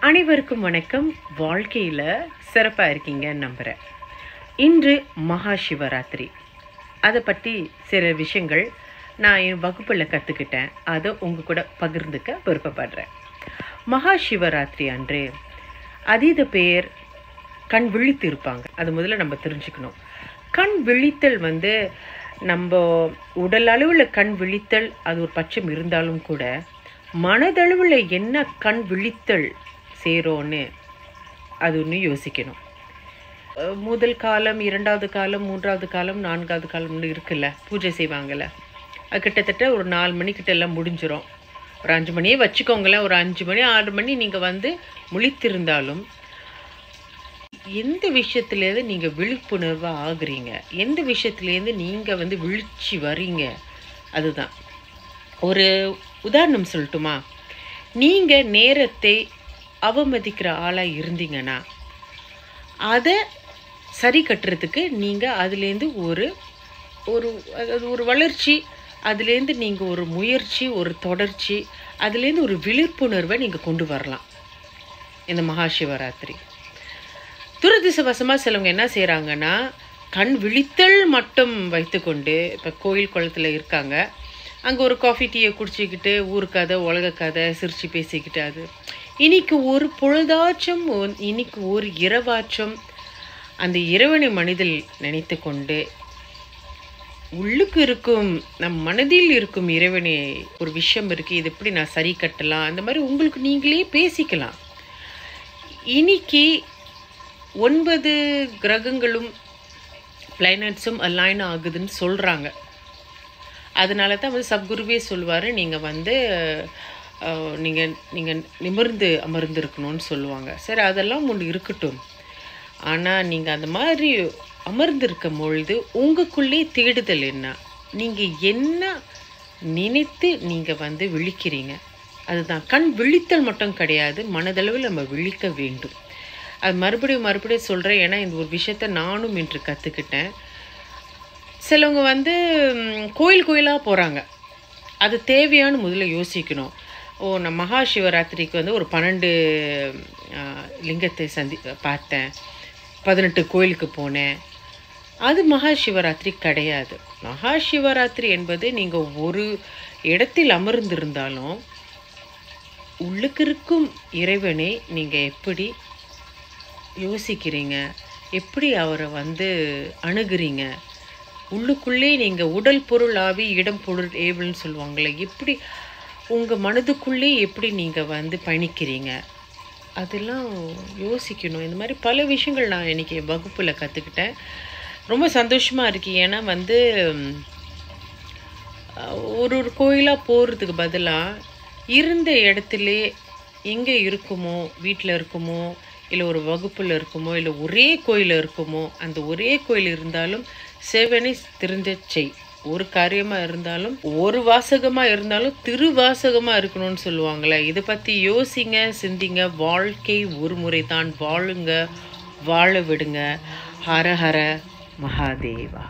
அனைவருக்கும் வணக்கம். வாழ்க்கையில் சிறப்பாக இருக்கீங்கன்னு நம்புகிறேன். இன்று மகா சிவராத்திரி. அதை பற்றி சில விஷயங்கள் நான் என் வகுப்பில் கற்றுக்கிட்டேன். அதை உங்கள் கூட பகிர்ந்துக்க விருப்பப்படுறேன். மகா சிவராத்திரி அன்று அதீத பேர் கண் விழித்து இருப்பாங்க. அது முதல்ல நம்ம தெரிஞ்சுக்கணும். கண் விழித்தல் நம்ம உடல் அளவில் கண் விழித்தல் அது ஒரு பட்சம் இருந்தாலும் கூட மனதளவில் என்ன கண் விழித்தல் சேரோன்னு அது ஒன்று யோசிக்கணும். முதல் காலம், இரண்டாவது காலம், மூன்றாவது காலம், நான்காவது காலம்னு இருக்குல்ல, பூஜை செய்வாங்கள்ல, அது கிட்டத்தட்ட ஒரு 4 மணிக்கிட்ட எல்லாம் முடிஞ்சிடும். ஒரு 5 மணியே வச்சுக்கோங்களேன். ஒரு 5 மணி 6 மணி நீங்கள் முழித்திருந்தாலும் எந்த விஷயத்துலேருந்து நீங்கள் விழிப்புணர்வாக ஆகுறீங்க, எந்த விஷயத்துலேருந்து நீங்கள் விழிச்சு வரீங்க, அதுதான். ஒரு உதாரணம் சொல்லட்டுமா? நீங்கள் நேரத்தை அவமதிக்கிற ஆளாக இருந்தீங்கன்னா அதை சரி கட்டுறதுக்கு நீங்கள் அதுலேருந்து ஒரு வளர்ச்சி, அதுலேருந்து நீங்கள் ஒரு முயற்சி, ஒரு தொடர்ச்சி, அதுலேருந்து ஒரு விழிப்புணர்வை நீங்கள் கொண்டு வரலாம். இந்த மகா சிவராத்திரி துரதிர்ஷ்டவசமாக சிலவங்க என்ன செய்கிறாங்கன்னா, கண் விழித்தல் மட்டும் வைத்துக்கொண்டு, இப்போ கோயில் குளத்தில் இருக்காங்க, அங்கே ஒரு காஃபி டீயை குடிச்சிக்கிட்டு ஊர் கதை உலக கதை சிரித்து பேசிக்கிட்டு, அது இன்னைக்கு ஒரு பொழுதாச்சும், இன்னைக்கு ஒரு இரவாச்சும் அந்த இறைவனை மனதில் நினைத்து கொண்டு உள்ளுக்கு இருக்கும் நம் மனதில் இருக்கும் இறைவனை ஒரு விஷயம் இருக்குது, இது எப்படி நான் சரி கட்டலாம், அந்த மாதிரி உங்களுக்கு நீங்களே பேசிக்கலாம். இன்னைக்கு 9 கிரகங்களும் பிளானட்ஸும் அலைன் ஆகுதுன்னு சொல்கிறாங்க. அதனால தான் சத்குருவே சொல்லுவார், நீங்கள் நிமிர்ந்து அமர்ந்திருக்கணும்னு சொல்லுவாங்க. சரி, அதெல்லாம் ஒன்று இருக்கட்டும். ஆனால் நீங்கள் அந்த மாதிரி அமர்ந்திருக்கும் பொழுது உங்களுக்குள்ளே தேடுதல் என்ன, நீங்கள் என்ன நினைத்து நீங்கள் விழிக்கிறீங்க, அதுதான். கண் விழித்தல் மட்டும் கிடையாது, மனதளவில் நம்ம விழிக்க வேண்டும். அது மறுபடியும் சொல்கிறேன், ஏன்னா இந்த ஒரு விஷயத்த நானும் இன்று கற்றுக்கிட்டேன். சிலவங்க கோயிலாக போகிறாங்க, அது தேவையானு முதல்ல யோசிக்கணும். நான் மகா சிவராத்திரிக்கு ஒரு 12 லிங்கத்தை பார்த்தேன், 18 கோயிலுக்கு போனேன். அது மகா சிவராத்திரி கிடையாது. மகா சிவராத்திரி என்பது நீங்கள் ஒரு இடத்தில் அமர்ந்திருந்தாலும் உள்ளுக்கு இருக்கும் இறைவனை நீங்கள் எப்படி யோசிக்கிறீங்க, எப்படி அவரை அணுகுறீங்க, உள்ளுக்குள்ளே நீங்கள் உடல் பொருள் ஆவி இடம் பொருள் ஏவல்னு சொல்லுவாங்களே, எப்படி உங்கள் மனதுக்குள்ளே எப்படி நீங்கள் பயணிக்கிறீங்க, அதெல்லாம் யோசிக்கணும். இந்த மாதிரி பல விஷயங்கள் நான் இன்றைக்கி வகுப்பில் கற்றுக்கிட்டேன். ரொம்ப சந்தோஷமாக இருக்குது. ஏன்னா ஒரு கோயிலாக போகிறதுக்கு பதிலாக இருந்த இடத்துல எங்கே இருக்குமோ, வீட்டில் இருக்குமோ, இல்லை ஒரு வகுப்பில் இருக்குமோ, இல்லை ஒரே கோயில் இருக்குமோ, அந்த ஒரே கோயில் இருந்தாலும் சேவனை திருந்த செய். ஒரு காரியமாக இருந்தாலும், ஒரு வாசகமாக இருந்தாலும் திருவாசகமாக இருக்கணும்னு சொல்லுவாங்களே, இதை பற்றி யோசிங்க, சிந்திங்க. வாழ்க்கை ஒரு முறை தான், வாழுங்க, வாழ விடுங்க. ஹர ஹர மகாதேவா.